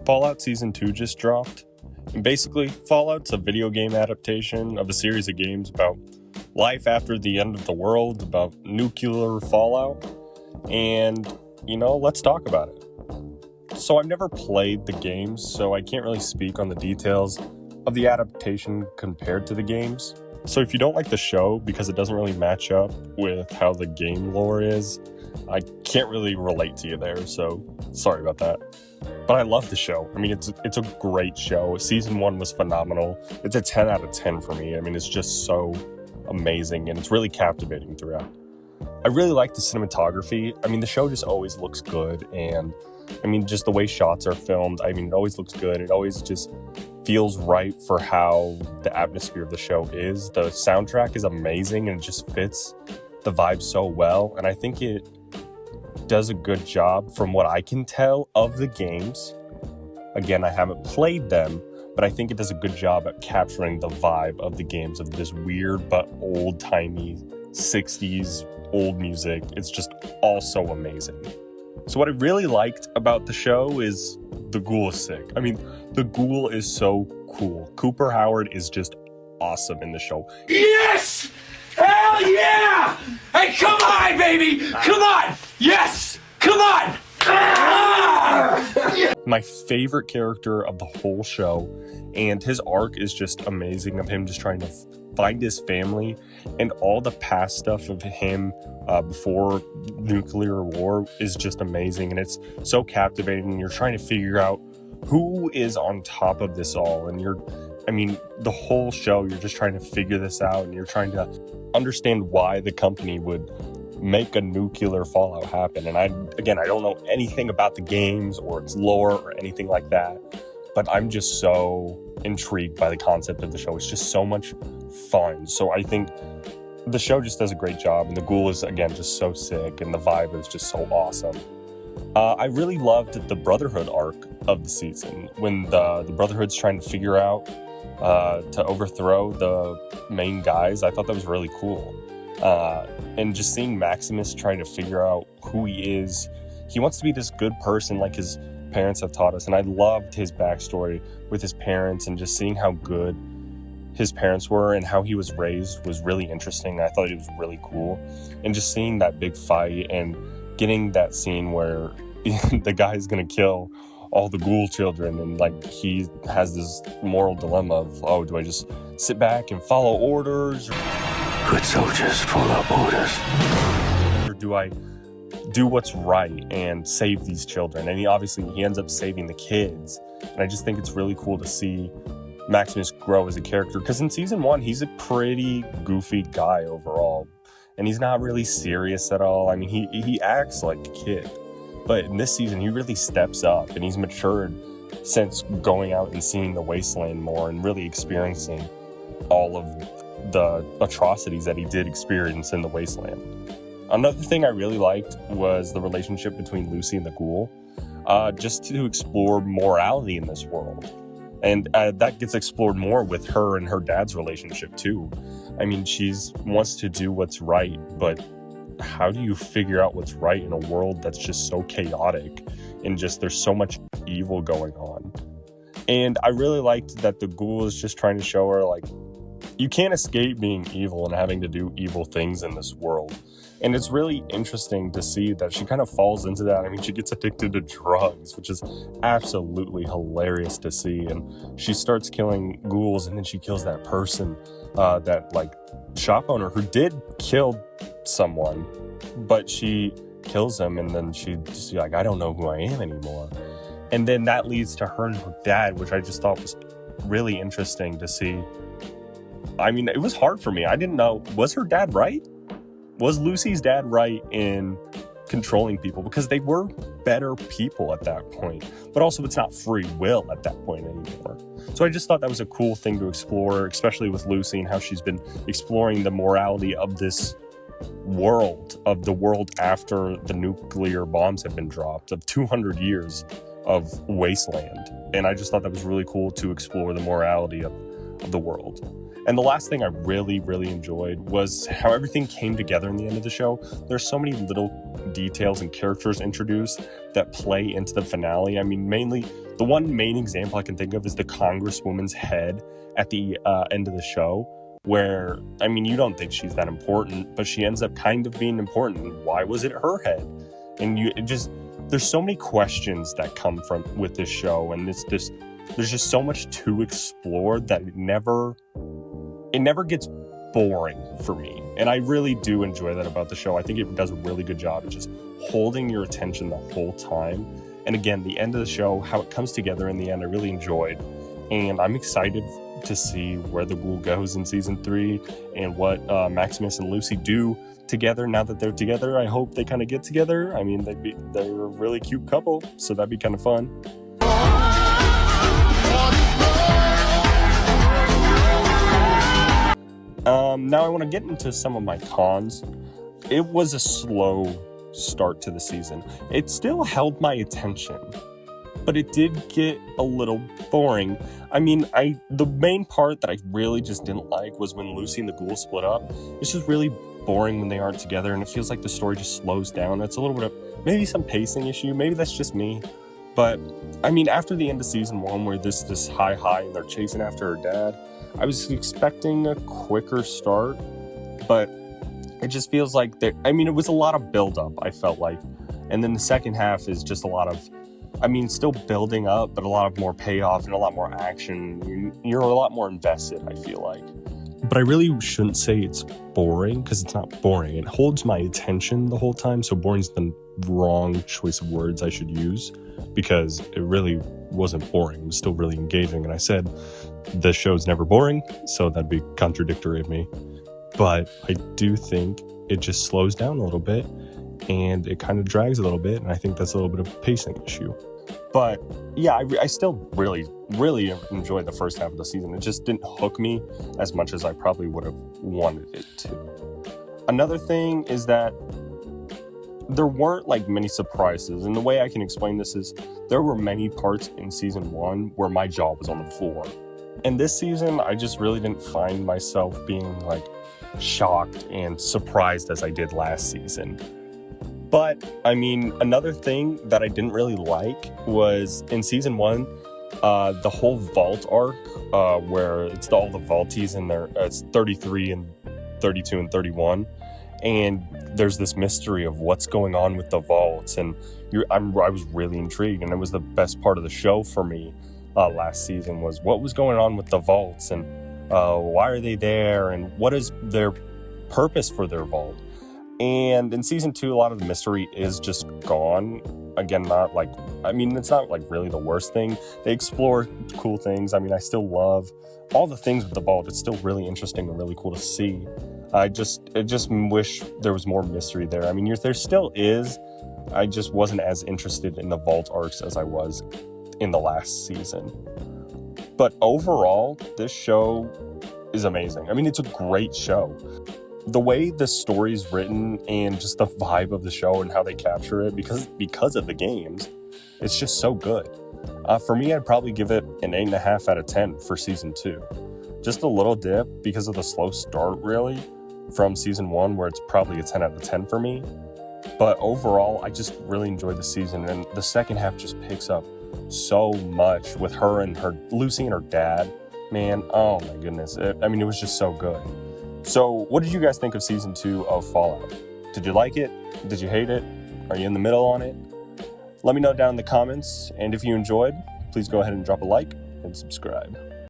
Fallout Season 2 just dropped. And basically, Fallout's a video game adaptation of a series of games about life after the end of the world, about nuclear fallout. And, let's talk about it. So I've never played the games, so I can't really speak on the details of the adaptation compared to the games. So if you don't like the show because it doesn't really match up with how the game lore is, I can't really relate to you there, so sorry about that. But I love the show. I mean, it's a great show. Season 1 was phenomenal. It's a 10 out of 10 for me. I mean, it's just so amazing, and it's really captivating throughout. I really like the cinematography. I mean, the show just always looks good, and I mean, just the way shots are filmed, I mean, it always looks good. It always just feels right for how the atmosphere of the show is. The soundtrack is amazing, and it just fits the vibe so well, and I think it does a good job from what I can tell of the games. Again, I haven't played them, but I think it does a good job at capturing the vibe of the games, of this weird but old-timey 60s old music. It's just all so amazing. So what I really liked about the show is the ghoul is sick. I mean, the ghoul is so cool. Cooper Howard is just awesome in the show. Yes! Hell yeah! Hey, come on, baby! Come on! Yes! Come on! My favorite character of the whole show, and his arc is just amazing, of him just trying to find his family, and all the past stuff of him before nuclear war is just amazing, and it's so captivating. You're trying to figure out who is on top of this all, and the whole show, you're just trying to figure this out, and you're trying to understand why the company would make a nuclear fallout happen. And I don't know anything about the games or its lore or anything like that, but I'm just so intrigued by the concept of the show. It's just so much fun. So I think the show just does a great job, and the ghoul is, again, just so sick, and the vibe is just so awesome. I really loved the Brotherhood arc of the season, when the Brotherhood's trying to figure out to overthrow the main guys. I thought that was really cool. And just seeing Maximus trying to figure out who he is. He wants to be this good person like his parents have taught us, and I loved his backstory with his parents, and just seeing how good his parents were and how he was raised was really interesting. I thought it was really cool. And just seeing that big fight and getting that scene where the guy is going to kill all the ghoul children, and he has this moral dilemma of, do I just sit back and follow orders? Good soldiers follow orders. Or do I do what's right and save these children? And he ends up saving the kids. And I just think it's really cool to see Maximus grow as a character, because in season 1, he's a pretty goofy guy overall, and he's not really serious at all. I mean, he acts like a kid, but in this season, he really steps up, and he's matured since going out and seeing the wasteland more and really experiencing all of the atrocities that he did experience in the wasteland. Another thing I really liked was the relationship between Lucy and the ghoul, just to explore morality in this world. And that gets explored more with her and her dad's relationship too. I mean, she wants to do what's right, but how do you figure out what's right in a world that's just so chaotic and just there's so much evil going on? And I really liked that the ghoul is just trying to show her, you can't escape being evil and having to do evil things in this world. And it's really interesting to see that she kind of falls into that. I mean, she gets addicted to drugs, which is absolutely hilarious to see. And she starts killing ghouls, and then she kills that person, that shop owner who did kill someone, but she kills him, and then she's like, I don't know who I am anymore. And then that leads to her and her dad, which I just thought was really interesting to see. I mean, it was hard for me. I didn't know, was her dad right? Was Lucy's dad right in controlling people? Because they were better people at that point. But also, it's not free will at that point anymore. So I just thought that was a cool thing to explore, especially with Lucy and how she's been exploring the morality of this world, of the world after the nuclear bombs have been dropped, of 200 years of wasteland. And I just thought that was really cool to explore the morality of the world. And the last thing I really, really enjoyed was how everything came together in the end of the show. There's so many little details and characters introduced that play into the finale. I mean, mainly The one main example I can think of is the Congresswoman's head at the end of the show, where, I mean, you don't think she's that important, but she ends up kind of being important. Why was it her head? And there's so many questions that come from with this show, and there's just so much to explore that it never gets boring for me. And I really do enjoy that about the show. I think it does a really good job of just holding your attention the whole time. And again, the end of the show, how it comes together in the end, I really enjoyed. And I'm excited to see where the Ghoul goes in season 3 and what Maximus and Lucy do together now that they're together. I hope they kind of get together. I mean, they're a really cute couple, so that'd be kind of fun. Now I want to get into some of my cons. It was a slow start to the season. It still held my attention, but it did get a little boring. I mean, the main part that I really just didn't like was when Lucy and the Ghoul split up. It's just really boring when they aren't together, and it feels like the story just slows down. It's a little bit of maybe some pacing issue. Maybe that's just me. But I mean, after the end of season 1, where this high and they're chasing after her dad, I was expecting a quicker start, but it just feels like it was a lot of build-up, I felt like. And then the second half is just a lot of, still building up, but a lot of more payoff and a lot more action. You're a lot more invested, I feel like. But I really shouldn't say it's boring, because it's not boring. It holds my attention the whole time, so boring's the wrong choice of words I should use, because it really wasn't boring. It was still really engaging, and I said the show's never boring, so that'd be contradictory of me. But I do think it just slows down a little bit, and it kind of drags a little bit, and I think that's a little bit of a pacing issue. But yeah, I still really, really enjoyed the first half of the season. It just didn't hook me as much as I probably would have wanted it to. Another thing is that there weren't many surprises. And the way I can explain this is there were many parts in season 1 where my jaw was on the floor. And this season, I just really didn't find myself being shocked and surprised as I did last season. But, another thing that I didn't really like was in season 1, the whole vault arc, where it's all the vaulties in there. It's 33 and 32 and 31. And there's this mystery of what's going on with the vaults. And I was really intrigued. And it was the best part of the show for me last season, was what was going on with the vaults, and why are they there, and what is their purpose for their vault. And in season 2, a lot of the mystery is just gone. Again, it's not really the worst thing. They explore cool things. I still love all the things with the vault. It's still really interesting and really cool to see. I just wish there was more mystery there. There still is. I just wasn't as interested in the vault arcs as I was in the last season. But overall, this show is amazing. It's a great show. The way the story's written and just the vibe of the show and how they capture it, because of the games, it's just so good. For me, I'd probably give it an 8.5 out of 10 for season 2. Just a little dip because of the slow start, really, from season 1, where it's probably a 10 out of 10 for me. But overall, I just really enjoyed the season, and the second half just picks up so much with Lucy and her dad. Man, oh my goodness. It was just so good. So what did you guys think of season 2 of Fallout? Did you like it? Did you hate it? Are you in the middle on it? Let me know down in the comments. And if you enjoyed, please go ahead and drop a like and subscribe.